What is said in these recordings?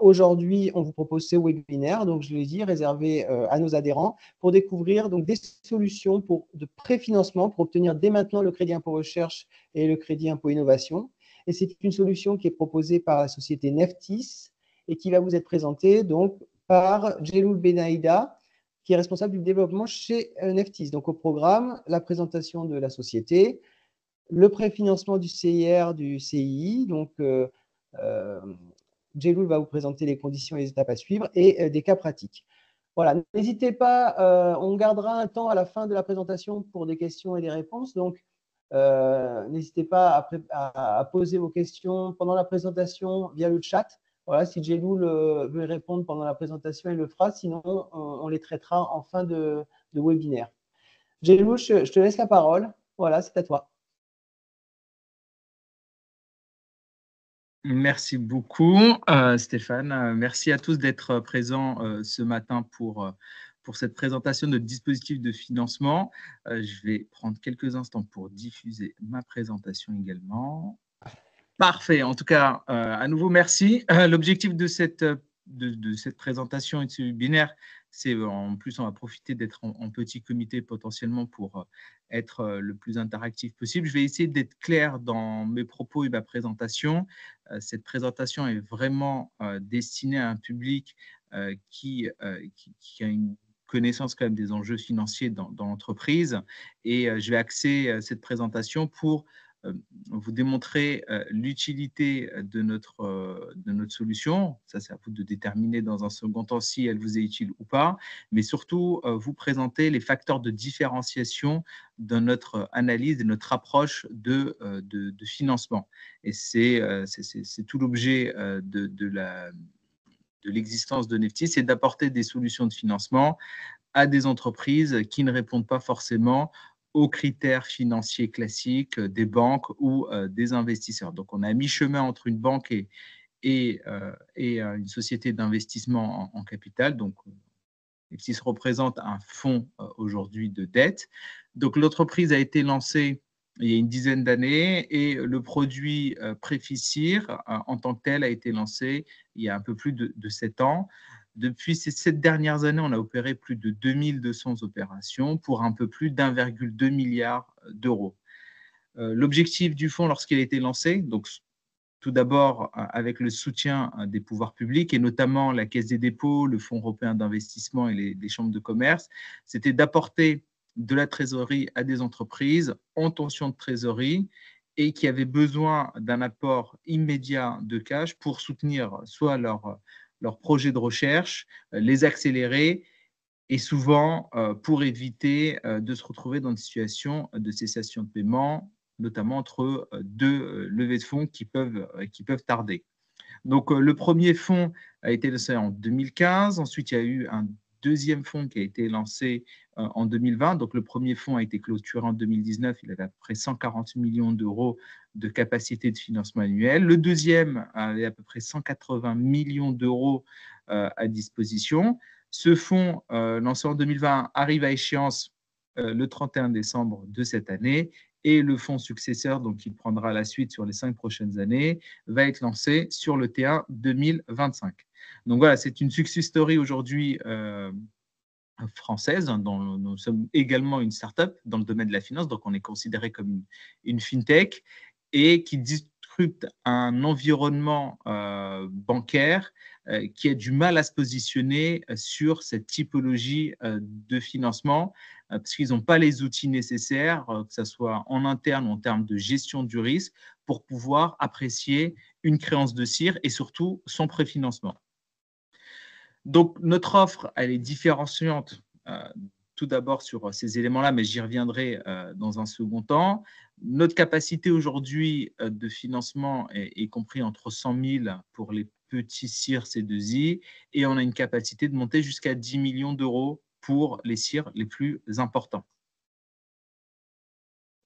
aujourd'hui, on vous propose ce webinaire, donc je l'ai dit, réservé à nos adhérents, pour découvrir donc, des solutions de préfinancement pour obtenir dès maintenant le crédit impôt recherche et le crédit impôt innovation. Et c'est une solution qui est proposée par la société Neftis et qui va vous être présentée donc, par Djeloul Benaïda, qui est responsable du développement chez Neftis. Donc, au programme, la présentation de la société, le préfinancement du CIR, du CII. Donc, Djeloul va vous présenter les conditions et les étapes à suivre et des cas pratiques. Voilà, n'hésitez pas, on gardera un temps à la fin de la présentation pour des questions et des réponses. Donc, n'hésitez pas à poser vos questions pendant la présentation via le chat. Voilà, si Djeloul veut répondre pendant la présentation, il le fera. Sinon, on les traitera en fin de webinaire. Djeloul, je te laisse la parole. Voilà, c'est à toi. Merci beaucoup, Stéphane. Merci à tous d'être présents ce matin pour cette présentation de dispositifs de financement. Je vais prendre quelques instants pour diffuser ma présentation également. Parfait. En tout cas, à nouveau, merci. L'objectif de cette présentation et de ce webinaire, c'est en plus, on va profiter d'être en petit comité potentiellement pour être le plus interactif possible. Je vais essayer d'être clair dans mes propos et ma présentation. Cette présentation est vraiment destinée à un public qui a une connaissance quand même des enjeux financiers dans l'entreprise. Et je vais axer cette présentation pour vous démontrer l'utilité de notre solution. Ça, c'est à vous de déterminer dans un second temps si elle vous est utile ou pas, mais surtout vous présenter les facteurs de différenciation de notre analyse et notre approche de financement. Et c'est tout l'objet de l'existence de Neftis, c'est d'apporter des solutions de financement à des entreprises qui ne répondent pas forcément aux critères financiers classiques des banques ou des investisseurs. Donc, on est à mi-chemin entre une banque et une société d'investissement en capital. Donc, Neftis représente un fonds aujourd'hui de dette. Donc, l'entreprise a été lancée il y a une dizaine d'années et le produit Préficir en tant que tel a été lancé il y a un peu plus de 7 ans. Depuis ces 7 dernières années, on a opéré plus de 2200 opérations pour un peu plus d'1,2 milliard d'euros. L'objectif du fonds lorsqu'il a été lancé, donc tout d'abord avec le soutien des pouvoirs publics et notamment la Caisse des dépôts, le Fonds européen d'investissement et les chambres de commerce, c'était d'apporter de la trésorerie à des entreprises en tension de trésorerie et qui avaient besoin d'un apport immédiat de cash pour soutenir soit leur projet de recherche, les accélérer et souvent pour éviter de se retrouver dans une situation de cessation de paiement, notamment entre deux levées de fonds qui peuvent tarder. Donc, le premier fonds a été lancé en 2015. Ensuite, il y a eu un deuxième fonds qui a été lancé en 2020. Donc, le premier fonds a été clôturé en 2019. Il avait à peu près 140 millions d'euros de capacité de financement annuel. Le deuxième avait à peu près 180 millions d'euros à disposition. Ce fonds, lancé en 2020, arrive à échéance le 31 décembre de cette année. Et le fonds successeur, donc qui prendra la suite sur les 5 prochaines années, va être lancé sur le T1 2025. Donc voilà, c'est une success story aujourd'hui française, dont nous sommes également une start-up dans le domaine de la finance, donc on est considéré comme une fintech et qui disrupte un environnement bancaire qui a du mal à se positionner sur cette typologie de financement parce qu'ils n'ont pas les outils nécessaires, que ce soit en interne ou en termes de gestion du risque, pour pouvoir apprécier une créance de CIR et surtout son préfinancement. Donc, notre offre, elle est différenciante tout d'abord sur ces éléments-là, mais j'y reviendrai dans un second temps. Notre capacité aujourd'hui de financement est compris entre 100 000 pour les petits CIR C2I et on a une capacité de monter jusqu'à 10 millions d'euros pour les CIR les plus importants.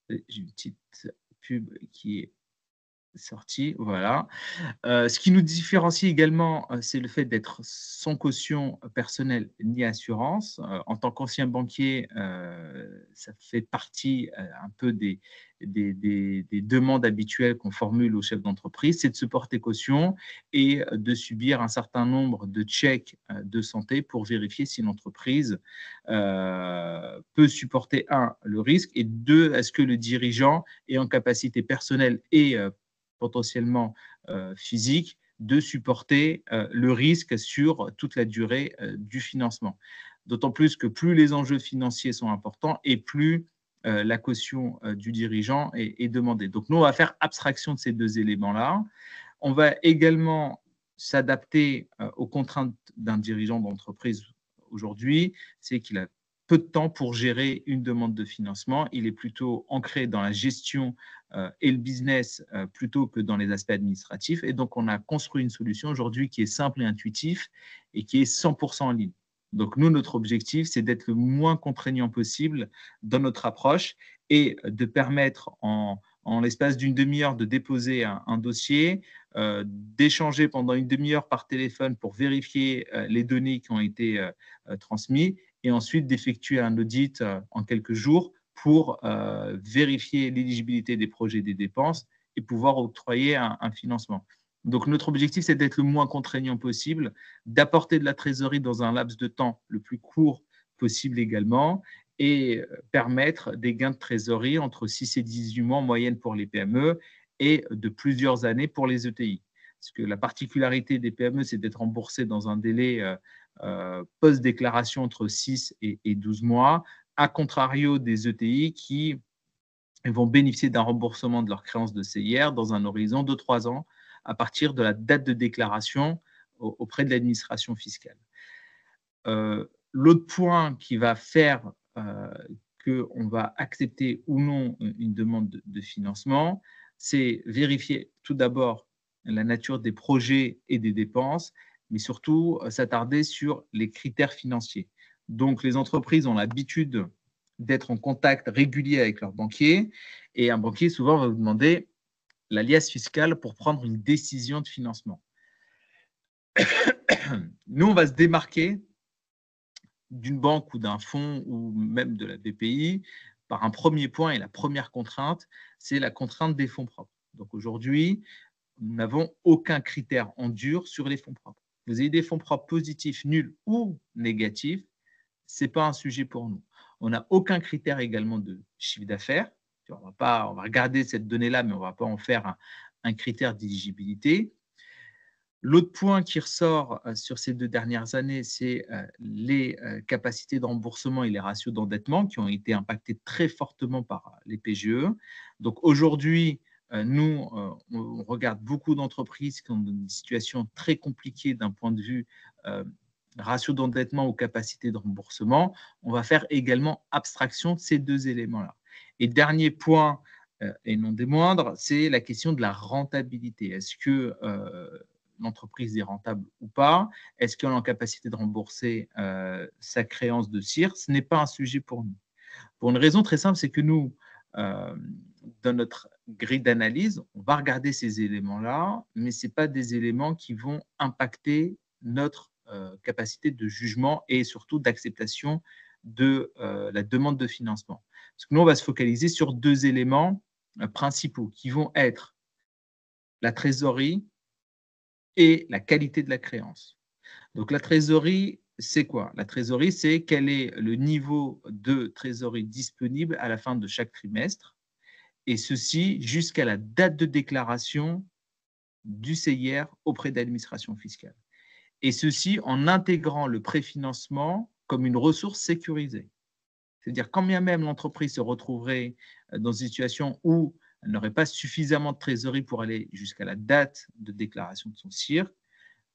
J'ai une petite pub qui est sorti, voilà. Ce qui nous différencie également, c'est le fait d'être sans caution personnelle ni assurance. En tant qu'ancien banquier, ça fait partie un peu des demandes habituelles qu'on formule aux chefs d'entreprise, c'est de se porter caution et de subir un certain nombre de checks de santé pour vérifier si l'entreprise peut supporter, un, le risque, et deux, est-ce que le dirigeant est en capacité personnelle et potentiellement physique de supporter le risque sur toute la durée du financement. D'autant plus que plus les enjeux financiers sont importants et plus la caution du dirigeant est demandée. Donc nous, on va faire abstraction de ces deux éléments-là. On va également s'adapter aux contraintes d'un dirigeant d'entreprise aujourd'hui, c'est qu'il a peu de temps pour gérer une demande de financement. Il est plutôt ancré dans la gestion et le business plutôt que dans les aspects administratifs. Et donc, on a construit une solution aujourd'hui qui est simple et intuitive et qui est 100% en ligne. Donc, nous, notre objectif, c'est d'être le moins contraignant possible dans notre approche et de permettre en l'espace d'une demi-heure de déposer un dossier, d'échanger pendant une demi-heure par téléphone pour vérifier les données qui ont été transmises et ensuite d'effectuer un audit en quelques jours pour vérifier l'éligibilité des projets et des dépenses et pouvoir octroyer un financement. Donc, notre objectif, c'est d'être le moins contraignant possible, d'apporter de la trésorerie dans un laps de temps le plus court possible également et permettre des gains de trésorerie entre 6 et 18 mois en moyenne pour les PME et de plusieurs années pour les ETI. Parce que la particularité des PME, c'est d'être remboursé dans un délai post-déclaration entre 6 et 12 mois, à contrario des ETI qui vont bénéficier d'un remboursement de leurs créances de CIR dans un horizon de 3 ans à partir de la date de déclaration auprès de l'administration fiscale. L'autre point qui va faire qu'on va accepter ou non une demande de financement, c'est vérifier tout d'abord la nature des projets et des dépenses, mais surtout s'attarder sur les critères financiers. Donc, les entreprises ont l'habitude d'être en contact régulier avec leur banquier, et un banquier souvent va vous demander l'alias fiscal pour prendre une décision de financement. Nous, on va se démarquer d'une banque ou d'un fonds ou même de la BPI par un premier point, et la première contrainte, c'est la contrainte des fonds propres. Donc aujourd'hui, nous n'avons aucun critère en dur sur les fonds propres. Vous avez des fonds propres positifs, nuls ou négatifs, ce n'est pas un sujet pour nous. On n'a aucun critère également de chiffre d'affaires. On va regarder cette donnée-là, mais on ne va pas en faire un critère d'éligibilité. L'autre point qui ressort sur ces 2 dernières années, c'est les capacités de remboursement et les ratios d'endettement qui ont été impactés très fortement par les PGE. Donc aujourd'hui, nous, on regarde beaucoup d'entreprises qui ont une situation très compliquée d'un point de vue ratio d'endettement ou capacité de remboursement. On va faire également abstraction de ces 2 éléments-là. Et dernier point, et non des moindres, c'est la question de la rentabilité. Est-ce que l'entreprise est rentable ou pas? Est-ce qu'elle est en capacité de rembourser sa créance de CIR? Ce n'est pas un sujet pour nous. Pour une raison très simple, c'est que nous, dans notre grille d'analyse, on va regarder ces éléments-là, mais ce n'est pas des éléments qui vont impacter notre capacité de jugement et surtout d'acceptation de la demande de financement. Parce que nous, on va se focaliser sur 2 éléments principaux qui vont être la trésorerie et la qualité de la créance. Donc, la trésorerie, c'est quoi? La trésorerie, c'est quel est le niveau de trésorerie disponible à la fin de chaque trimestre, et ceci jusqu'à la date de déclaration du CIR auprès de l'administration fiscale. Et ceci en intégrant le préfinancement comme une ressource sécurisée. C'est-à-dire, quand bien même l'entreprise se retrouverait dans une situation où elle n'aurait pas suffisamment de trésorerie pour aller jusqu'à la date de déclaration de son CIR,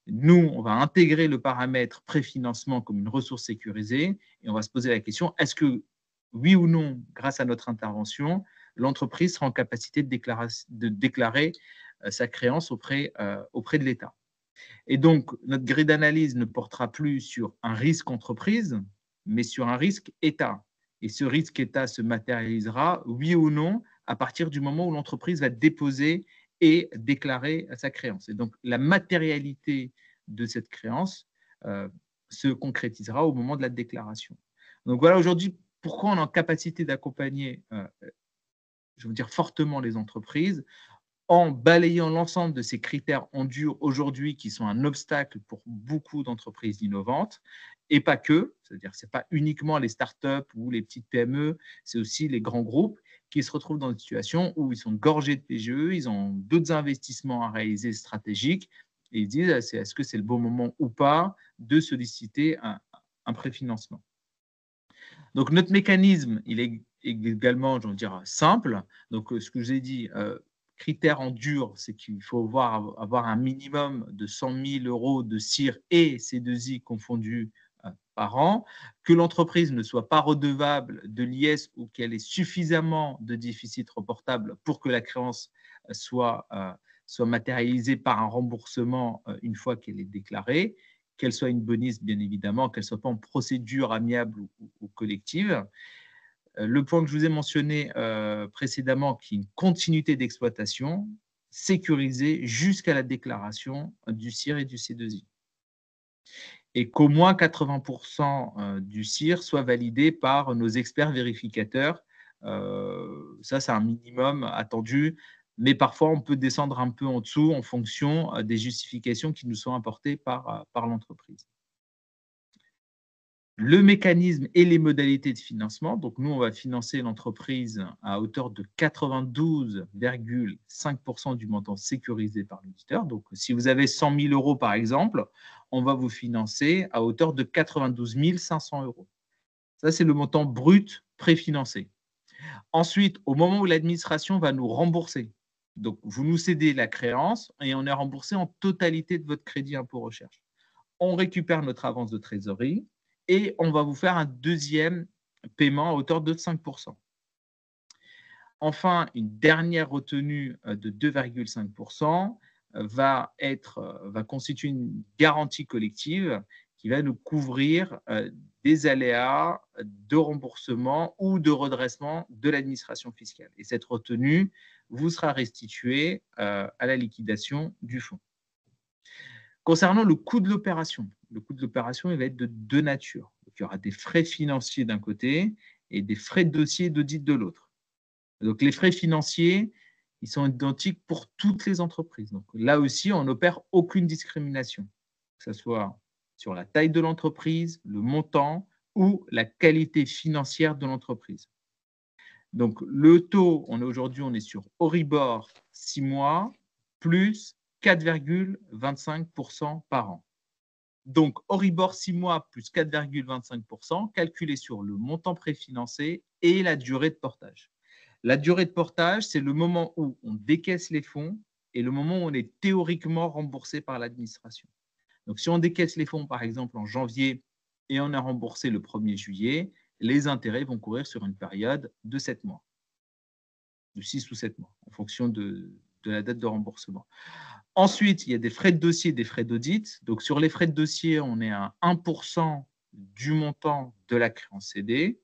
nous, on va intégrer le paramètre préfinancement comme une ressource sécurisée et on va se poser la question, est-ce que, oui ou non, grâce à notre intervention, l'entreprise sera en capacité de déclarer sa créance auprès de l'État? Et donc, notre grille d'analyse ne portera plus sur un risque entreprise, mais sur un risque État. Et ce risque État se matérialisera, oui ou non, à partir du moment où l'entreprise va déposer et déclarer sa créance. Et donc, la matérialité de cette créance se concrétisera au moment de la déclaration. Donc, voilà aujourd'hui pourquoi on est en capacité d'accompagner, je veux dire, fortement les entreprises en balayant l'ensemble de ces critères en dur aujourd'hui qui sont un obstacle pour beaucoup d'entreprises innovantes et pas que, c'est-à-dire ce n'est pas uniquement les startups ou les petites PME, c'est aussi les grands groupes qui se retrouvent dans une situation où ils sont gorgés de PGE, ils ont d'autres investissements à réaliser stratégiques et ils disent est-ce que c'est le bon moment ou pas de solliciter un préfinancement. Donc notre mécanisme, il est également, je veux dire, simple. Donc ce que je vous ai dit, critère en dur, c'est qu'il faut avoir un minimum de 100 000 euros de CIR et C2I confondus par an, que l'entreprise ne soit pas redevable de l'IS ou qu'elle ait suffisamment de déficit reportable pour que la créance soit matérialisée par un remboursement une fois qu'elle est déclarée, qu'elle soit une bonus, bien évidemment, qu'elle ne soit pas en procédure amiable ou collective. Le point que je vous ai mentionné précédemment, qui est une continuité d'exploitation, sécurisée jusqu'à la déclaration du CIR et du C2I. Et qu'au moins 80% du CIR soit validé par nos experts vérificateurs. Ça, c'est un minimum attendu, mais parfois, on peut descendre un peu en dessous en fonction des justifications qui nous sont apportées par l'entreprise. Le mécanisme et les modalités de financement. Donc, nous, on va financer l'entreprise à hauteur de 92,5% du montant sécurisé par l'auditeur. Donc, si vous avez 100 000 euros, par exemple, on va vous financer à hauteur de 92 500 euros. Ça, c'est le montant brut préfinancé. Ensuite, au moment où l'administration va nous rembourser, donc vous nous cédez la créance et on est remboursé en totalité de votre crédit impôt recherche. On récupère notre avance de trésorerie et on va vous faire un deuxième paiement à hauteur de 5%. Enfin, une dernière retenue de 2,5% va constituer une garantie collective qui va nous couvrir des aléas de remboursement ou de redressement de l'administration fiscale. Et cette retenue vous sera restituée à la liquidation du fonds. Concernant le coût de l'opération, il va être de deux natures. Donc, il y aura des frais financiers d'un côté et des frais de dossier d'audit de l'autre. Donc, les frais financiers, ils sont identiques pour toutes les entreprises. Donc, là aussi, on n'opère aucune discrimination, que ce soit sur la taille de l'entreprise, le montant ou la qualité financière de l'entreprise. Donc, le taux, aujourd'hui, on est sur Euribor 6 mois plus 4,25% par an. Donc, Euribor 6 mois plus 4,25% calculé sur le montant préfinancé et la durée de portage. La durée de portage, c'est le moment où on décaisse les fonds et le moment où on est théoriquement remboursé par l'administration. Donc, si on décaisse les fonds, par exemple, en janvier et on est remboursé le 1er juillet, les intérêts vont courir sur une période de 7 mois, de 6 ou 7 mois, en fonction de la date de remboursement. Ensuite, il y a des frais de dossier, des frais d'audit. Donc, sur les frais de dossier, on est à 1% du montant de la créance cédée.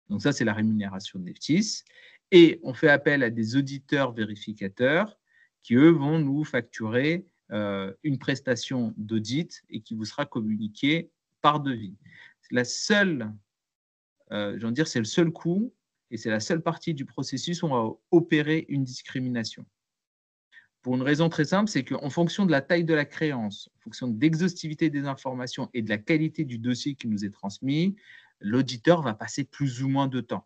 Donc, ça, c'est la rémunération de Neftis. Et on fait appel à des auditeurs vérificateurs qui, eux, vont nous facturer une prestation d'audit et qui vous sera communiquée par devis. C'est c'est le seul coût et c'est la seule partie du processus où on va opérer une discrimination. Pour une raison très simple, c'est qu'en fonction de la taille de la créance, en fonction de l'exhaustivité des informations et de la qualité du dossier qui nous est transmis, l'auditeur va passer plus ou moins de temps.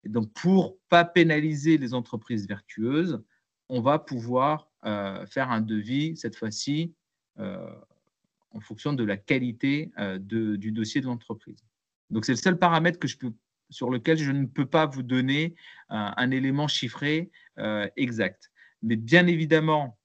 Et donc, pour ne pas pénaliser les entreprises vertueuses, on va pouvoir faire un devis, cette fois-ci, en fonction de la qualité du dossier de l'entreprise. Donc, c'est le seul paramètre sur lequel je ne peux pas vous donner un élément chiffré exact. Mais bien évidemment,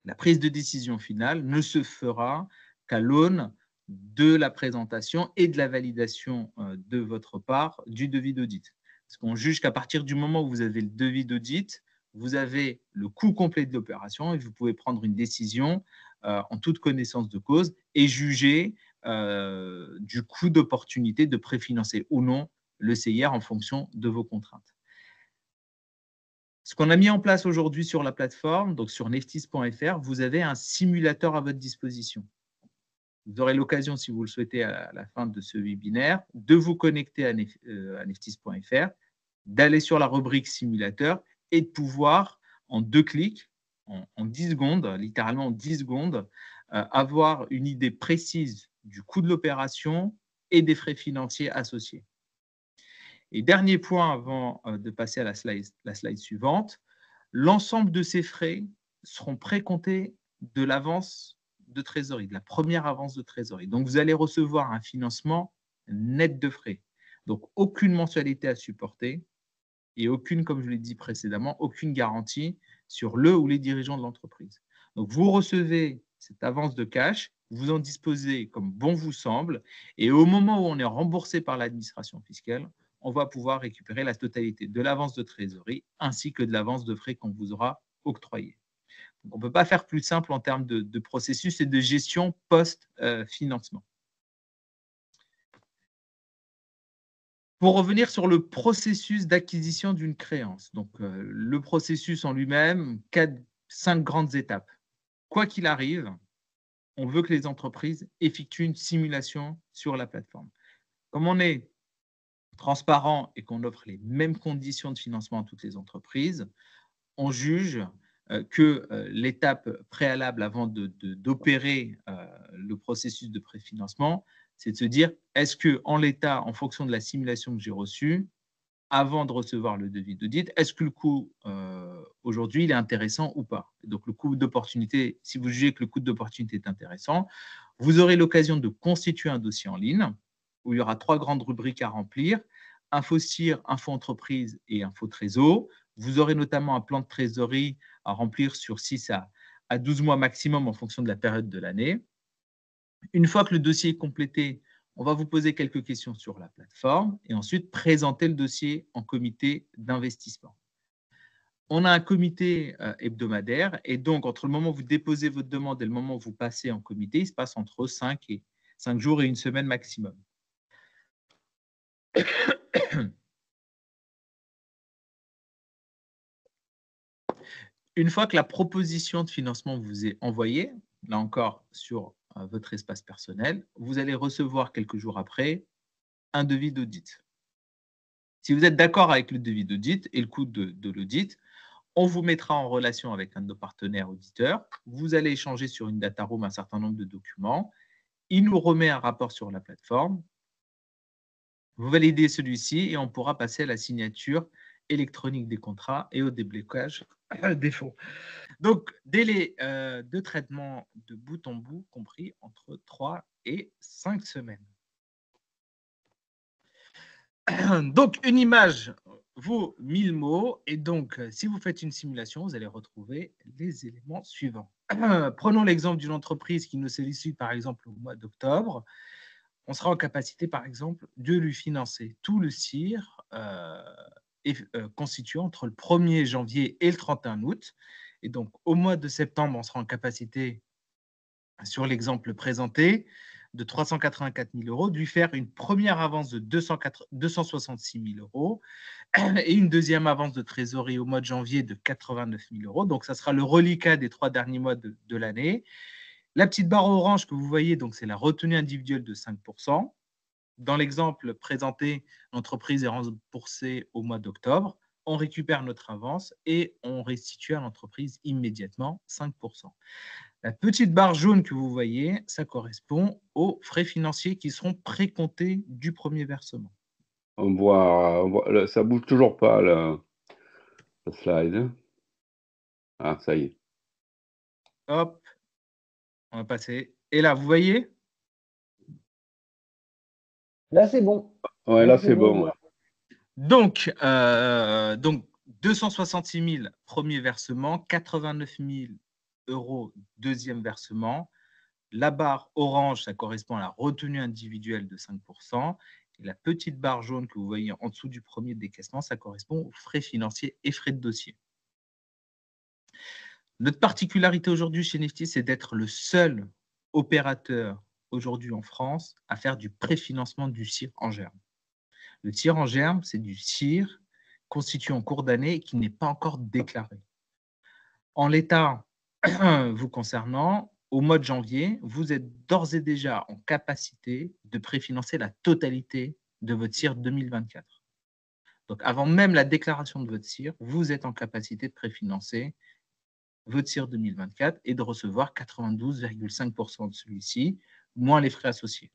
la prise de décision finale ne se fera qu'à l'aune de la présentation et de la validation de votre part du devis d'audit. Parce qu'on juge qu'à partir du moment où vous avez le devis d'audit, vous avez le coût complet de l'opération et vous pouvez prendre une décision en toute connaissance de cause et juger du coût d'opportunité de préfinancer ou non le CIR en fonction de vos contraintes. Ce qu'on a mis en place aujourd'hui sur la plateforme, donc sur neftis.fr, vous avez un simulateur à votre disposition. Vous aurez l'occasion, si vous le souhaitez, à la fin de ce webinaire, de vous connecter à neftis.fr, d'aller sur la rubrique simulateur et de pouvoir, en 2 clics, en 10 secondes, littéralement en 10 secondes, avoir une idée précise du coût de l'opération et des frais financiers associés. Et dernier point avant de passer à la slide suivante, l'ensemble de ces frais seront précomptés de l'avance de trésorerie, de la première avance de trésorerie. Donc, vous allez recevoir un financement net de frais. Donc, aucune mensualité à supporter et aucune, comme je l'ai dit précédemment, aucune garantie sur le ou les dirigeants de l'entreprise. Donc, vous recevez cette avance de cash, vous en disposez comme bon vous semble, et au moment où on est remboursé par l'administration fiscale, on va pouvoir récupérer la totalité de l'avance de trésorerie ainsi que de l'avance de frais qu'on vous aura octroyée. On ne peut pas faire plus simple en termes de processus et de gestion post-financement. Pour revenir sur le processus d'acquisition d'une créance, donc le processus en lui-même, 5 grandes étapes. Quoi qu'il arrive, on veut que les entreprises effectuent une simulation sur la plateforme. Comme on est transparent et qu'on offre les mêmes conditions de financement à toutes les entreprises, on juge que l'étape préalable avant d'opérer le processus de préfinancement, c'est de se dire, est-ce qu'en l'état, en fonction de la simulation que j'ai reçue, avant de recevoir le devis d'audit, est-ce que le coût aujourd'hui, il est intéressant ou pas? Donc, le coût d'opportunité, si vous jugez que le coût d'opportunité est intéressant, vous aurez l'occasion de constituer un dossier en ligne où il y aura 3 grandes rubriques à remplir, info CIR, info entreprise et info trésor. Vous aurez notamment un plan de trésorerie à remplir sur 6 à 12 mois maximum en fonction de la période de l'année. Une fois que le dossier est complété, on va vous poser quelques questions sur la plateforme et ensuite présenter le dossier en comité d'investissement. On a un comité hebdomadaire et donc entre le moment où vous déposez votre demande et le moment où vous passez en comité, il se passe entre 5 jours et 1 semaine maximum. Une fois que la proposition de financement vous est envoyée, là encore sur votre espace personnel, vous allez recevoir quelques jours après un devis d'audit. Si vous êtes d'accord avec le devis d'audit et le coût de l'audit, on vous mettra en relation avec un de nos partenaires auditeurs. Vous allez échanger sur une data room un certain nombre de documents. Il nous remet un rapport sur la plateforme. Vous validez celui-ci et on pourra passer à la signature électronique des contrats et au déblocage des fonds. Donc, délai de traitement de bout en bout compris entre 3 et 5 semaines. Donc, une image vaut 1000 mots. Et donc, si vous faites une simulation, vous allez retrouver les éléments suivants. Prenons l'exemple d'une entreprise qui nous sollicite, par exemple, au mois d'octobre. On sera en capacité, par exemple, de lui financer tout le CIR constitué entre le 1er janvier et le 31 août. Et donc, au mois de septembre, on sera en capacité, sur l'exemple présenté, de 384 000 euros, de lui faire une première avance de 266 000 euros et une deuxième avance de trésorerie au mois de janvier de 89 000 euros. Donc, ça sera le reliquat des 3 derniers mois de l'année. La petite barre orange que vous voyez, donc c'est la retenue individuelle de 5%. Dans l'exemple présenté, l'entreprise est remboursée au mois d'octobre. On récupère notre avance et on restitue à l'entreprise immédiatement 5%. La petite barre jaune que vous voyez, ça correspond aux frais financiers qui seront précomptés du premier versement. On voit, ça bouge toujours pas, la slide. Ah, ça y est. Hop, on va passer. Et là, vous voyez? Là, c'est bon. Ouais, là, c'est bon. Ouais. Donc 266 000 premier versement, 89 000 euros deuxième versement. La barre orange, ça correspond à la retenue individuelle de 5%. Et la petite barre jaune que vous voyez en dessous du premier décaissement, ça correspond aux frais financiers et frais de dossier. Notre particularité aujourd'hui chez Neftis, c'est d'être le seul opérateur aujourd'hui en France à faire du préfinancement du CIR en germe. Le CIR en germe, c'est du CIR constitué en cours d'année et qui n'est pas encore déclaré. En l'état vous concernant, au mois de janvier, vous êtes d'ores et déjà en capacité de préfinancer la totalité de votre CIR 2024. Donc, avant même la déclaration de votre CIR, vous êtes en capacité de préfinancer votre CIR 2024 et de recevoir 92,5% de celui-ci, moins les frais associés.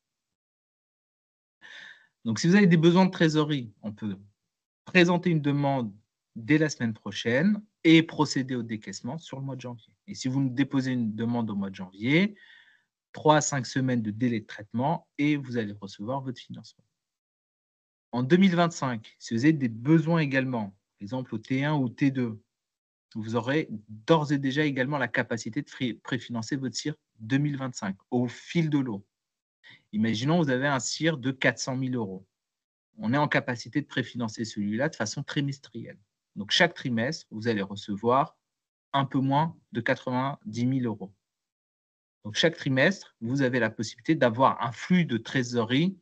Donc, si vous avez des besoins de trésorerie, on peut présenter une demande dès la semaine prochaine et procéder au décaissement sur le mois de janvier. Et si vous nous déposez une demande au mois de janvier, 3 à 5 semaines de délai de traitement et vous allez recevoir votre financement. En 2025, si vous avez des besoins également, par exemple au T1 ou T2, vous aurez d'ores et déjà également la capacité de préfinancer votre CIR 2025 au fil de l'eau. Imaginons que vous avez un CIR de 400 000 €. On est en capacité de préfinancer celui-là de façon trimestrielle. Donc, chaque trimestre, vous allez recevoir un peu moins de 90 000 €. Donc, chaque trimestre, vous avez la possibilité d'avoir un flux de trésorerie,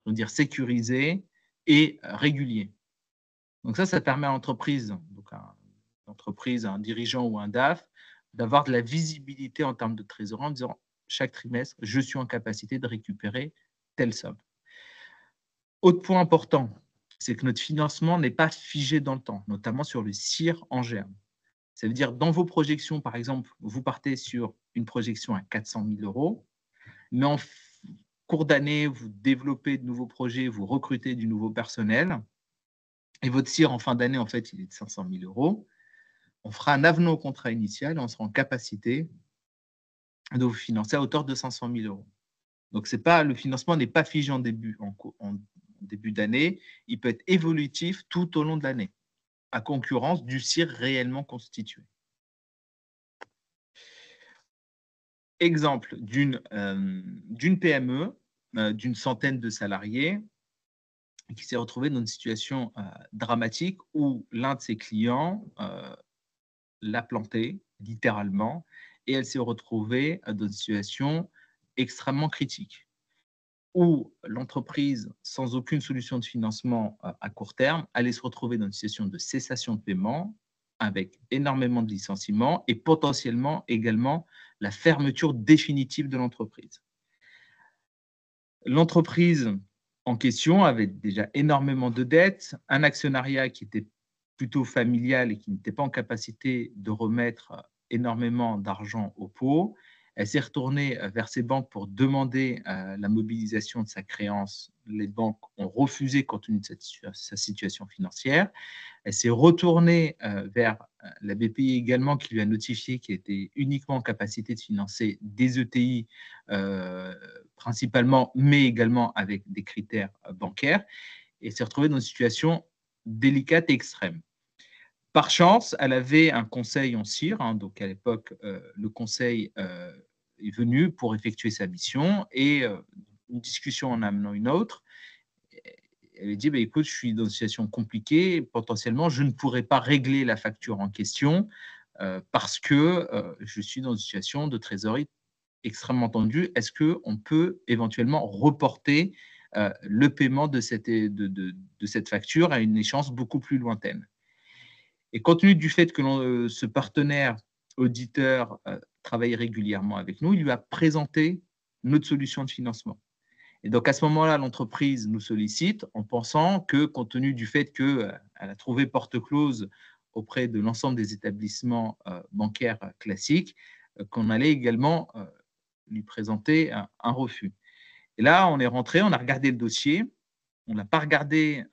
on va dire sécurisé et régulier. Donc, ça permet à l'entreprise, un dirigeant ou un DAF, d'avoir de la visibilité en termes de trésorerie en disant chaque trimestre, je suis en capacité de récupérer telle somme. Autre point important, c'est que notre financement n'est pas figé dans le temps, notamment sur le CIR en germe. Ça veut dire, dans vos projections, par exemple, vous partez sur une projection à 400 000 €, mais en cours d'année, vous développez de nouveaux projets, vous recrutez du nouveau personnel, et votre CIR en fin d'année, en fait, il est de 500 000 €. On fera un avenant au contrat initial et on sera en capacité de vous financer à hauteur de 500 000 €. Donc, le financement n'est pas figé en début d'année, il peut être évolutif tout au long de l'année, à concurrence du CIR réellement constitué. Exemple d'une PME d'une centaine de salariés qui s'est retrouvée dans une situation dramatique où l'un de ses clients l'a plantée, littéralement, et elle s'est retrouvée dans une situation extrêmement critique, où l'entreprise, sans aucune solution de financement à court terme, allait se retrouver dans une situation de cessation de paiement, avec énormément de licenciements et potentiellement également la fermeture définitive de l'entreprise. L'entreprise en question avait déjà énormément de dettes, un actionnariat qui était plutôt familial et qui n'était pas en capacité de remettre énormément d'argent au pot. Elle s'est retournée vers ses banques pour demander la mobilisation de sa créance. Les banques ont refusé compte tenu de sa situation financière. Elle s'est retournée vers la BPI également, qui lui a notifié qu'elle était uniquement en capacité de financer des ETI principalement, mais également avec des critères bancaires, et s'est retrouvée dans une situation délicate et extrême. Par chance, elle avait un conseil en CIR, donc à l'époque, le conseil est venu pour effectuer sa mission, et une discussion en amenant une autre, elle a dit, écoute, je suis dans une situation compliquée, potentiellement, je ne pourrais pas régler la facture en question parce que je suis dans une situation de trésorerie extrêmement tendue. Est-ce qu'on peut éventuellement reporter le paiement de cette facture à une échéance beaucoup plus lointaine? Et compte tenu du fait que ce partenaire auditeur travaille régulièrement avec nous, il lui a présenté notre solution de financement. Et donc, à ce moment-là, l'entreprise nous sollicite en pensant que, compte tenu du fait qu'elle a trouvé porte close auprès de l'ensemble des établissements bancaires classiques, qu'on allait également lui présenter un refus. Et là, on est rentré, on a regardé le dossier. On n'a pas regardé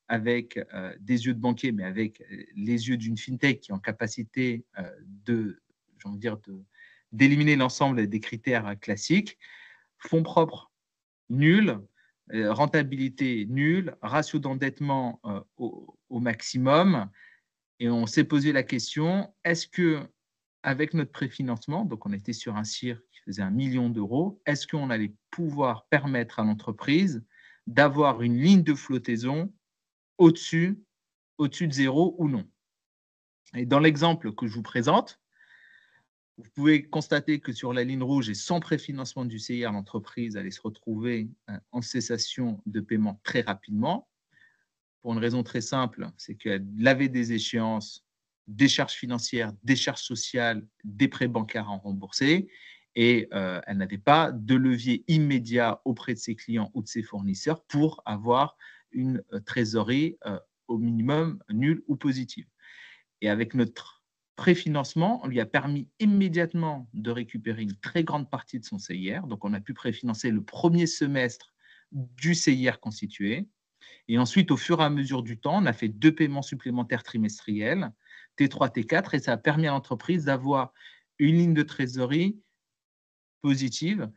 avec des yeux de banquier, mais avec les yeux d'une fintech qui est en capacité d'éliminer l'ensemble des critères classiques. Fonds propres, nul. Rentabilité, nulle. Ratio d'endettement au maximum. Et on s'est posé la question, est-ce que avec notre préfinancement, donc on était sur un CIR qui faisait 1 million d'euros, est-ce qu'on allait pouvoir permettre à l'entreprise d'avoir une ligne de flottaison au-dessus de zéro ou non? Et dans l'exemple que je vous présente, vous pouvez constater que sur la ligne rouge et sans préfinancement du CIR, l'entreprise allait se retrouver en cessation de paiement très rapidement. pour une raison très simple, c'est qu'elle avait des échéances, des charges financières, des charges sociales, des prêts bancaires à rembourser, et elle n'avait pas de levier immédiat auprès de ses clients ou de ses fournisseurs pour avoir une trésorerie au minimum nulle ou positive. Et avec notre préfinancement, on lui a permis immédiatement de récupérer une très grande partie de son CIR. Donc, on a pu préfinancer le premier semestre du CIR constitué. Et ensuite, au fur et à mesure du temps, on a fait 2 paiements supplémentaires trimestriels, T3, T4, et ça a permis à l'entreprise d'avoir une ligne de trésorerie positive.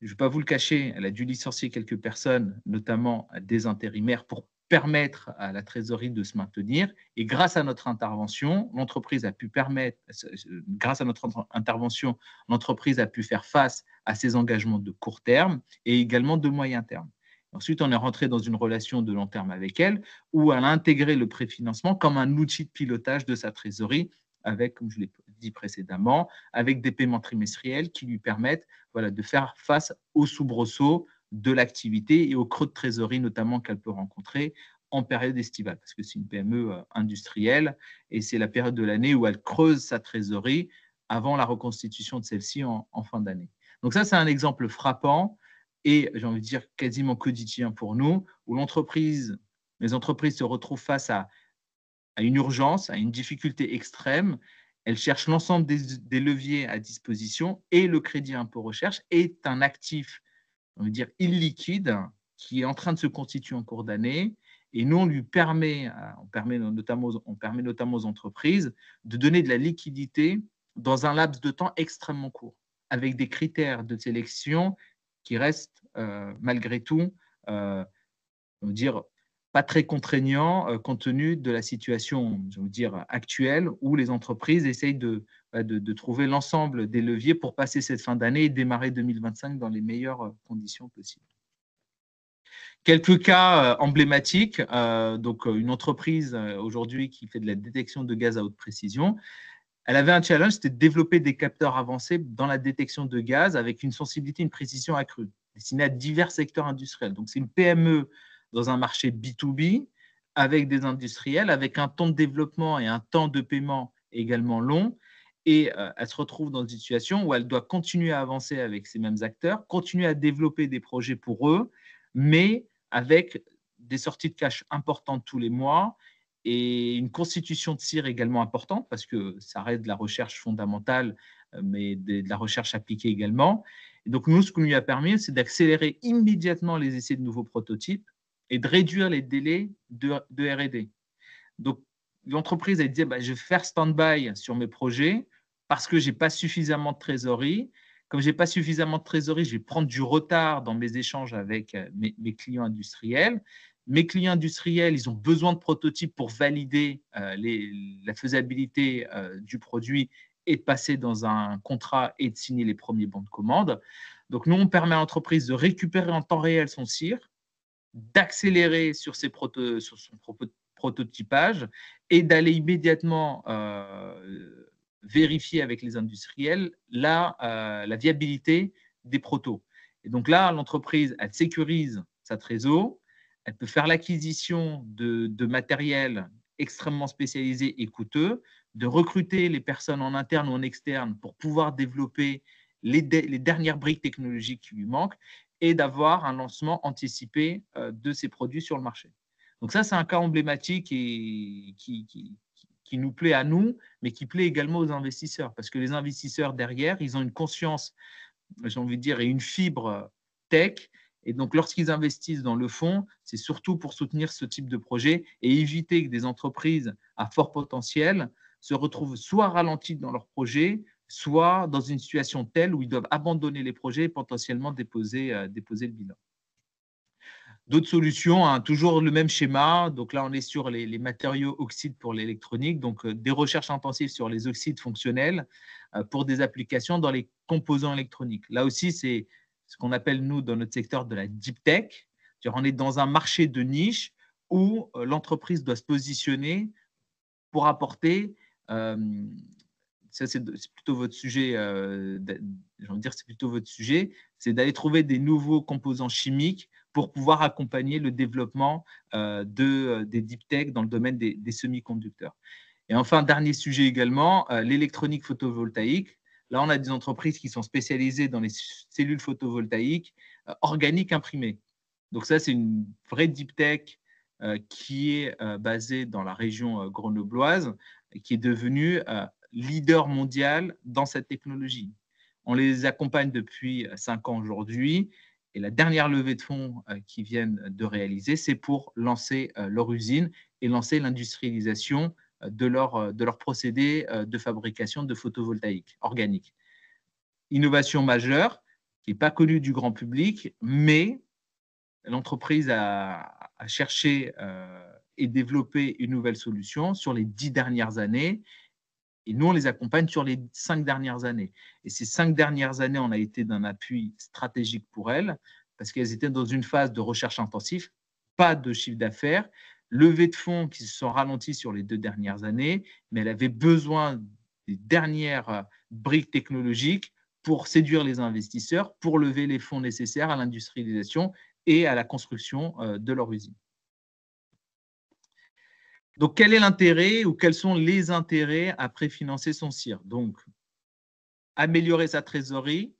Je ne vais pas vous le cacher, elle a dû licencier quelques personnes, notamment des intérimaires, pour permettre à la trésorerie de se maintenir. Et grâce à notre intervention, l'entreprise a pu faire face à ses engagements de court terme et également de moyen terme. Ensuite, on est rentré dans une relation de long terme avec elle, où elle a intégré le préfinancement comme un outil de pilotage de sa trésorerie, avec, comme je l'ai dit précédemment, avec des paiements trimestriels qui lui permettent de faire face aux soubresauts de l'activité et aux creux de trésorerie notamment qu'elle peut rencontrer en période estivale, parce que c'est une PME industrielle et c'est la période de l'année où elle creuse sa trésorerie avant la reconstitution de celle-ci en fin d'année. Donc ça, c'est un exemple frappant et j'ai envie de dire quasiment quotidien pour nous, où les entreprises se retrouvent face à une urgence, à une difficulté extrême. Elles cherchent l'ensemble des leviers à disposition et le crédit impôt recherche est un actif, on veut dire, illiquide qui est en train de se constituer en cours d'année. Et nous, on permet notamment aux entreprises de donner de la liquidité dans un laps de temps extrêmement court, avec des critères de sélection qui restent malgré tout, on veut dire, pas très contraignants compte tenu de la situation, je veux dire, actuelle, où les entreprises essayent de trouver l'ensemble des leviers pour passer cette fin d'année et démarrer 2025 dans les meilleures conditions possibles. Quelques cas emblématiques. Donc, une entreprise aujourd'hui qui fait de la détection de gaz à haute précision, elle avait un challenge, c'était de développer des capteurs avancés dans la détection de gaz avec une sensibilité, une précision accrue, destinée à divers secteurs industriels. Donc, c'est une PME dans un marché B2B avec des industriels, avec un temps de développement et un temps de paiement également long. Et elle se retrouve dans une situation où elle doit continuer à avancer avec ces mêmes acteurs, continuer à développer des projets pour eux, mais avec des sorties de cash importantes tous les mois et une constitution de CIR également importante, parce que ça reste de la recherche fondamentale, mais de la recherche appliquée également. Et donc, nous, ce qu'on lui a permis, c'est d'accélérer immédiatement les essais de nouveaux prototypes et de réduire les délais de R&D. Donc, l'entreprise, elle disait, je vais faire stand-by sur mes projets parce que je n'ai pas suffisamment de trésorerie. Comme je n'ai pas suffisamment de trésorerie, je vais prendre du retard dans mes échanges avec mes clients industriels. Mes clients industriels, ils ont besoin de prototypes pour valider la faisabilité du produit et de passer dans un contrat et de signer les premiers bons de commande. Donc, nous, on permet à l'entreprise de récupérer en temps réel son CIR, d'accélérer sur son prototypage et d'aller immédiatement vérifier avec les industriels la viabilité des protos. Et donc là, l'entreprise, elle sécurise sa trésor, elle peut faire l'acquisition de matériel extrêmement spécialisé et coûteux, de recruter les personnes en interne ou en externe pour pouvoir développer les dernières briques technologiques qui lui manquent et d'avoir un lancement anticipé de ces produits sur le marché. Donc ça, c'est un cas emblématique et qui nous plaît à nous, mais qui plaît également aux investisseurs, parce que les investisseurs derrière, ils ont une conscience, j'ai envie de dire, et une fibre tech. Et donc, lorsqu'ils investissent dans le fonds, c'est surtout pour soutenir ce type de projet et éviter que des entreprises à fort potentiel se retrouvent soit ralenties dans leur projet, soit dans une situation telle où ils doivent abandonner les projets et potentiellement déposer le bilan. D'autres solutions, toujours le même schéma. Donc là, on est sur les matériaux oxydes pour l'électronique, donc des recherches intensives sur les oxydes fonctionnels pour des applications dans les composants électroniques. Là aussi, c'est ce qu'on appelle, nous, dans notre secteur, de la deep tech. On est dans un marché de niche où l'entreprise doit se positionner pour apporter ça c'est plutôt votre sujet, j'ai envie de dire c'est plutôt votre sujet, c'est d'aller trouver des nouveaux composants chimiques pour pouvoir accompagner le développement des deep tech dans le domaine des semi-conducteurs. Et enfin, dernier sujet également, l'électronique photovoltaïque. Là, on a des entreprises qui sont spécialisées dans les cellules photovoltaïques organiques imprimées. Donc ça, c'est une vraie deep tech qui est basée dans la région grenobloise et qui est devenue leader mondial dans cette technologie. On les accompagne depuis 5 ans aujourd'hui et la dernière levée de fonds qu'ils viennent de réaliser, c'est pour lancer leur usine et lancer l'industrialisation de leur procédé de fabrication de photovoltaïque organique. Innovation majeure qui n'est pas connue du grand public, mais l'entreprise a cherché et développé une nouvelle solution sur les 10 dernières années. Et nous, on les accompagne sur les 5 dernières années. Et ces 5 dernières années, on a été d'un appui stratégique pour elles parce qu'elles étaient dans une phase de recherche intensive, pas de chiffre d'affaires, levée de fonds qui se sont ralentis sur les 2 dernières années, mais elles avaient besoin des dernières briques technologiques pour séduire les investisseurs, pour lever les fonds nécessaires à l'industrialisation et à la construction de leur usine. Donc, quel est l'intérêt ou quels sont les intérêts à préfinancer son CIR? Donc, améliorer sa trésorerie,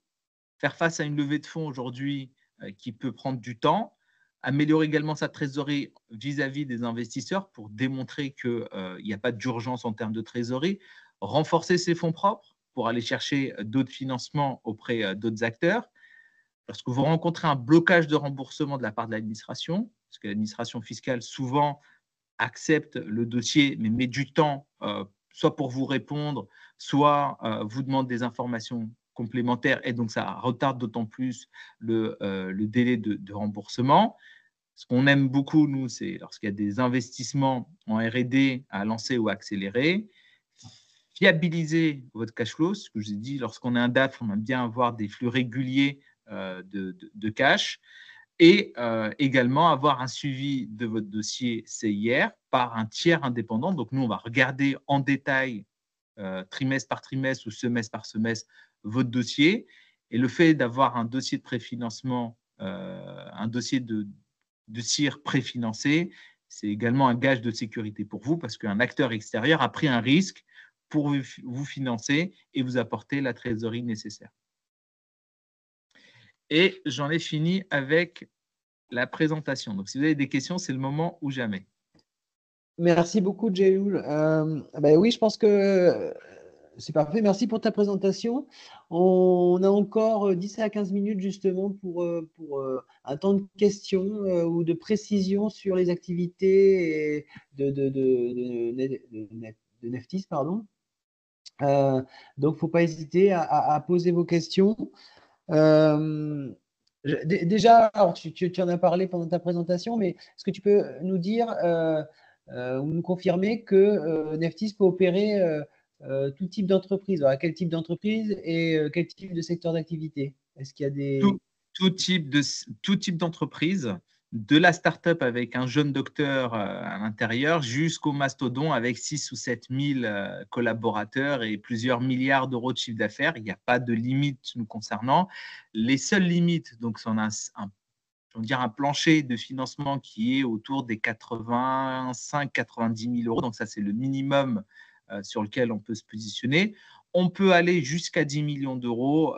faire face à une levée de fonds aujourd'hui qui peut prendre du temps, améliorer également sa trésorerie vis-à-vis des investisseurs pour démontrer qu'il n'y a pas d'urgence en termes de trésorerie, renforcer ses fonds propres pour aller chercher d'autres financements auprès d'autres acteurs. Lorsque vous rencontrez un blocage de remboursement de la part de l'administration, parce que l'administration fiscale souvent accepte le dossier, mais met du temps, soit pour vous répondre, soit vous demande des informations complémentaires, et donc ça retarde d'autant plus le délai de remboursement. Ce qu'on aime beaucoup, nous, c'est lorsqu'il y a des investissements en R&D à lancer ou à accélérer, fiabiliser votre cash flow. Ce que je vous ai dit, lorsqu'on est un DAF, on aime bien avoir des flux réguliers de cash et également avoir un suivi de votre dossier CIR par un tiers indépendant. Donc, nous, on va regarder en détail, trimestre par trimestre ou semestre par semestre, votre dossier. Et le fait d'avoir un dossier de préfinancement, un dossier de CIR préfinancé, c'est également un gage de sécurité pour vous parce qu'un acteur extérieur a pris un risque pour vous financer et vous apporter la trésorerie nécessaire. Et j'en ai fini avec la présentation. Donc, si vous avez des questions, c'est le moment ou jamais. Merci beaucoup, Jayoul. Oui, je pense que c'est parfait. Merci pour ta présentation. On a encore 10 à 15 minutes justement pour un temps de questions ou de précision sur les activités de Neftis, pardon. Donc, il ne faut pas hésiter à poser vos questions. Déjà, alors, tu en as parlé pendant ta présentation, mais est-ce que tu peux nous dire ou nous confirmer que Neftis peut opérer tout type d'entreprise? Alors, quel type d'entreprise et quel type de secteur d'activité? Est-ce qu'il y a des… Tout type d'entreprise, de la start-up avec un jeune docteur à l'intérieur jusqu'au mastodon avec 6 ou 7 000 collaborateurs et plusieurs milliards d'euros de chiffre d'affaires. Il n'y a pas de limite nous concernant. Les seules limites, donc on a un plancher de financement qui est autour des 85-90 000 euros. Donc ça, c'est le minimum sur lequel on peut se positionner. On peut aller jusqu'à 10 millions d'euros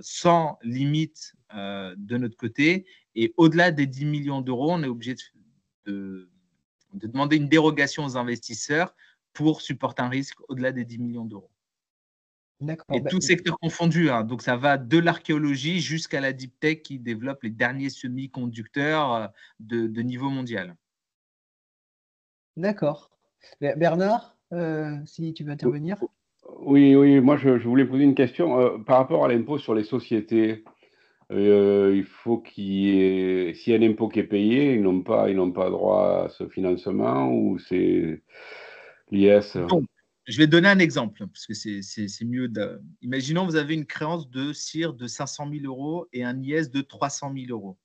sans limite de notre côté. Et au-delà des 10 millions d'euros, on est obligé de demander une dérogation aux investisseurs pour supporter un risque au-delà des 10 millions d'euros. Et tout secteur confondu, hein. Donc ça va de l'archéologie jusqu'à la deep tech qui développe les derniers semi-conducteurs de niveau mondial. D'accord. Bernard, si tu veux intervenir. Oui, moi je voulais poser une question par rapport à l'impôt sur les sociétés. Il faut s'il y a un impôt qui est payé, ils n'ont pas droit à ce financement ou c'est l'IS? Bon, je vais donner un exemple parce que c'est mieux. Imaginons vous avez une créance de CIR de 500 000 euros et un IS de 300 000 euros.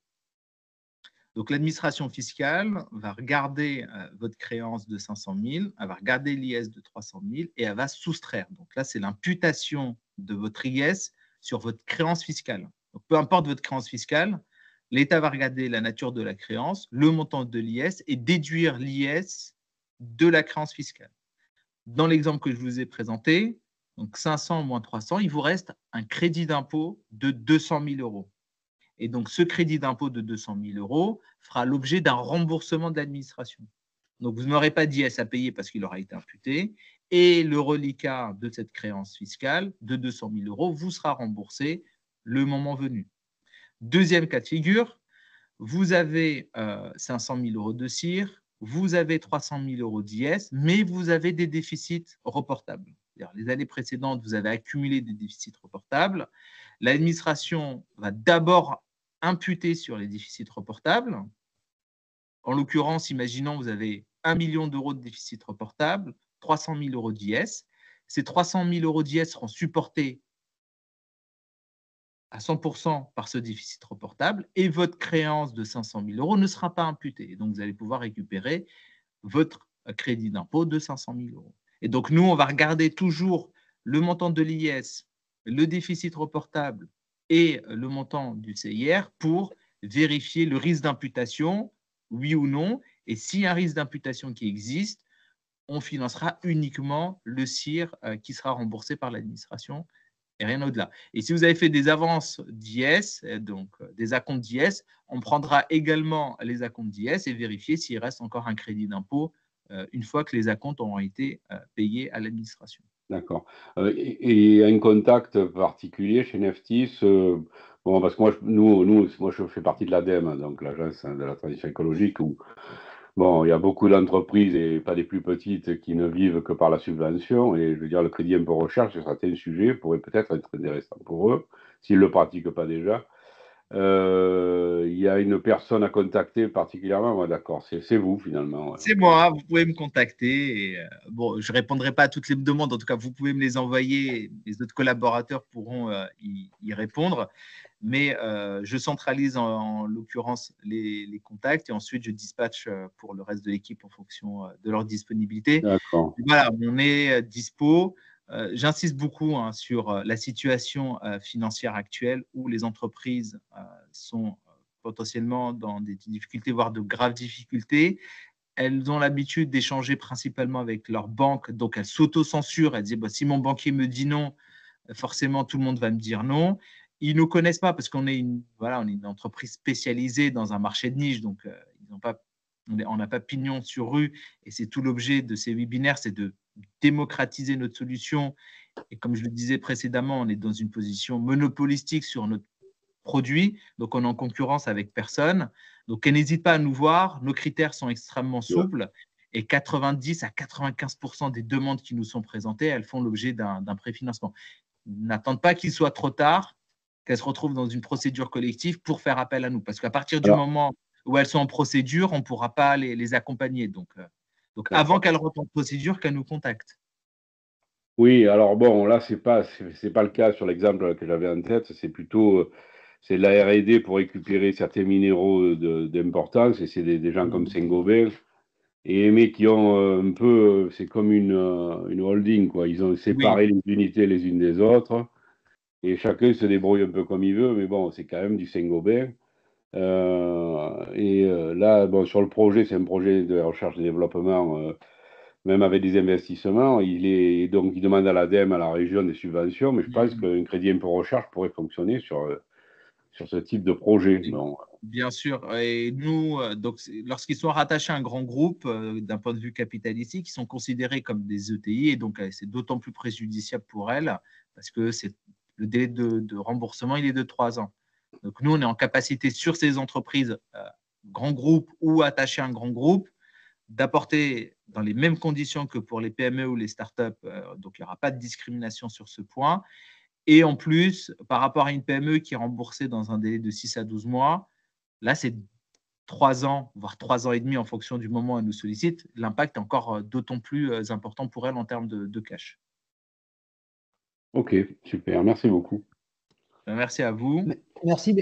Donc, l'administration fiscale va regarder votre créance de 500 000, elle va regarder l'IS de 300 000 et elle va soustraire. Donc là, c'est l'imputation de votre IS sur votre créance fiscale. Donc, peu importe votre créance fiscale, l'État va regarder la nature de la créance, le montant de l'IS et déduire l'IS de la créance fiscale. Dans l'exemple que je vous ai présenté, donc 500 moins 300, il vous reste un crédit d'impôt de 200 000 euros. Et donc, ce crédit d'impôt de 200 000 euros fera l'objet d'un remboursement de l'administration. Donc, vous n'aurez pas d'IS à payer parce qu'il aura été imputé. Et le reliquat de cette créance fiscale de 200 000 euros vous sera remboursé le moment venu. Deuxième cas de figure, vous avez 500 000 euros de CIR, vous avez 300 000 euros d'IS, mais vous avez des déficits reportables. Les années précédentes, vous avez accumulé des déficits reportables. L'administration va d'abord imputer sur les déficits reportables. En l'occurrence, imaginons que vous avez 1 million d'euros de déficit reportable, 300 000 euros d'IS. Ces 300 000 euros d'IS seront supportés à 100% par ce déficit reportable et votre créance de 500 000 euros ne sera pas imputée. Donc, vous allez pouvoir récupérer votre crédit d'impôt de 500 000 euros. Et donc, nous, on va regarder toujours le montant de l'IS, le déficit reportable et le montant du CIR pour vérifier le risque d'imputation, oui ou non. Et s'il y a un risque d'imputation qui existe, on financera uniquement le CIR qui sera remboursé par l'administration et rien au-delà. Et si vous avez fait des avances d'IS, donc des acomptes d'IS, on prendra également les acomptes d'IS et vérifier s'il reste encore un crédit d'impôt une fois que les acomptes auront été payés à l'administration. D'accord. Et un contact particulier chez Neftis, bon, parce que moi, je fais partie de l'ADEME, donc l'Agence de la transition écologique, où bon, il y a beaucoup d'entreprises, et pas des plus petites, qui ne vivent que par la subvention. Et je veux dire, le crédit impôt recherche, sur certains sujets, pourrait peut-être être intéressant pour eux, s'ils ne le pratiquent pas déjà. Il y a une personne à contacter particulièrement, ouais, d'accord, c'est vous finalement. Ouais. C'est moi, vous pouvez me contacter. Et, bon, je ne répondrai pas à toutes les demandes, en tout cas, vous pouvez me les envoyer. Les autres collaborateurs pourront y répondre. Mais je centralise en l'occurrence les contacts et ensuite je dispatche pour le reste de l'équipe en fonction de leur disponibilité. D'accord. Voilà, on est dispo. J'insiste beaucoup sur la situation financière actuelle où les entreprises sont potentiellement dans des difficultés, voire de graves difficultés. Elles ont l'habitude d'échanger principalement avec leur banque, donc elles s'auto-censurent. Elles disent bah, si mon banquier me dit non, forcément tout le monde va me dire non. Ils ne nous connaissent pas parce qu'on est une entreprise spécialisée dans un marché de niche, donc on n'a pas pignon sur rue et c'est tout l'objet de ces webinaires, c'est de démocratiser notre solution. Et comme je le disais précédemment, on est dans une position monopolistique sur notre produit, donc on est en concurrence avec personne. Donc, elle n'hésite pas à nous voir. Nos critères sont extrêmement souples et 90 à 95% des demandes qui nous sont présentées, elles font l'objet d'un préfinancement. N'attendent pas qu'il soit trop tard, qu'elles se retrouvent dans une procédure collective pour faire appel à nous. Parce qu'à partir du moment où elles sont en procédure, on ne pourra pas les accompagner. Donc avant qu'elles rentrent en procédure, qu'elles nous contactent. Oui, alors bon, là, c'est pas le cas sur l'exemple que j'avais en tête. C'est plutôt c'est de la R&D pour récupérer certains minéraux d'importance. Et c'est des gens comme Saint-Gobain et Aimé qui ont un peu, c'est comme une holding, quoi. Ils ont séparé les unités les unes des autres et chacun se débrouille un peu comme il veut, mais bon, c'est quand même du Saint-Gobain. Là, bon, sur le projet, c'est un projet de recherche et développement, même avec des investissements. Il demande à l'ADEME, à la région, des subventions, mais je pense qu'un crédit impôt recherche pourrait fonctionner sur ce type de projet. Donc, bien sûr. Et nous, lorsqu'ils sont rattachés à un grand groupe, d'un point de vue capitalistique, ils sont considérés comme des ETI et donc c'est d'autant plus préjudiciable pour elles parce que le délai de remboursement, il est de 3 ans. Donc nous, on est en capacité sur ces entreprises, grands groupes ou attachés à un grand groupe, d'apporter dans les mêmes conditions que pour les PME ou les startups, donc il n'y aura pas de discrimination sur ce point. Et en plus, par rapport à une PME qui est remboursée dans un délai de 6 à 12 mois, là, c'est 3 ans, voire 3 ans et demi en fonction du moment où elle nous sollicite. L'impact est encore d'autant plus important pour elle en termes de cash. Ok, super, merci beaucoup. Merci à vous. Merci.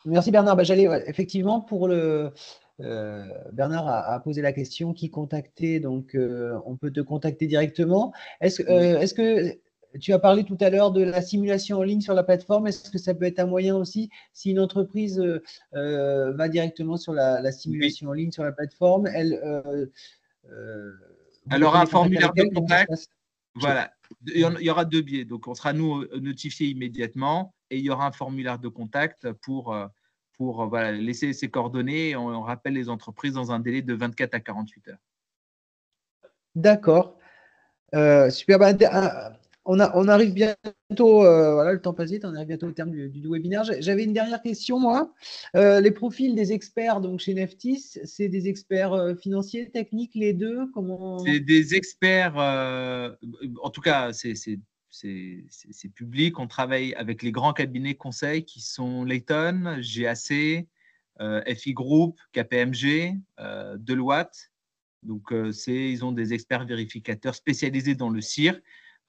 Merci Bernard. Effectivement, Bernard a posé la question qui contacter. Donc, on peut te contacter directement. Oui. Est-ce que tu as parlé tout à l'heure de la simulation en ligne sur la plateforme? Est-ce que ça peut être un moyen aussi si une entreprise va directement sur la Oui. simulation en ligne sur la plateforme, vous Elle aura un prenez contact formulaire avec de elle? Comment ça se contact. passe? Voilà. Il y aura deux biais. Donc, on sera nous notifiés immédiatement et il y aura un formulaire de contact pour voilà, laisser ses coordonnées. On rappelle les entreprises dans un délai de 24 à 48 heures. D'accord. Super. On arrive bientôt, voilà, le temps passe vite, on arrive bientôt au terme du webinaire. J'avais une dernière question, moi. Les profils des experts donc, chez Neftis, c'est des experts financiers, techniques, les deux? C'est des experts, en tout cas, c'est public. On travaille avec les grands cabinets conseils qui sont Layton, GAC, FI Group, KPMG, Deloitte. Donc, ils ont des experts vérificateurs spécialisés dans le CIR,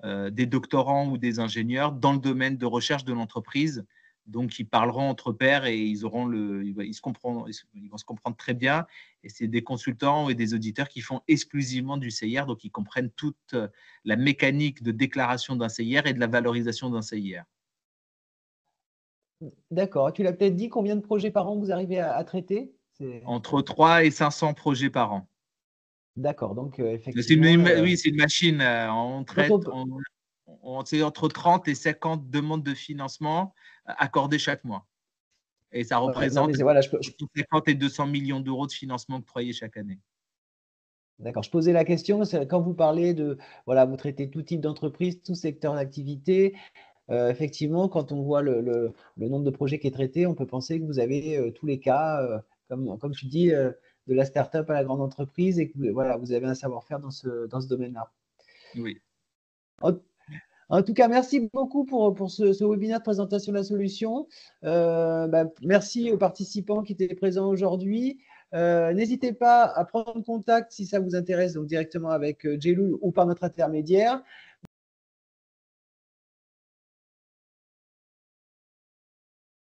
des doctorants ou des ingénieurs dans le domaine de recherche de l'entreprise. Donc, ils parleront entre pairs et ils vont se comprendre très bien. Et c'est des consultants et des auditeurs qui font exclusivement du CIR, donc ils comprennent toute la mécanique de déclaration d'un CIR et de la valorisation d'un CIR. D'accord. Tu l'as peut-être dit, combien de projets par an vous arrivez à traiter? Entre 3 et 500 projets par an. D'accord. Donc, Oui, effectivement, c'est une machine. On traite c'est entre 30 et 50 demandes de financement accordées chaque mois. Et ça non, représente mais voilà, entre 50 et 200 millions d'euros de financement octroyés chaque année. D'accord, je posais la question, quand vous parlez de, voilà, vous traitez tout type d'entreprise, tout secteur d'activité. Effectivement, quand on voit le nombre de projets qui est traité, on peut penser que vous avez tous les cas, comme tu dis, de la start-up à la grande entreprise et que voilà, vous avez un savoir-faire dans ce domaine-là. Oui. En tout cas, merci beaucoup pour ce webinaire de présentation de la solution. Merci aux participants qui étaient présents aujourd'hui. N'hésitez pas à prendre contact si ça vous intéresse, donc directement avec Jelul ou par notre intermédiaire.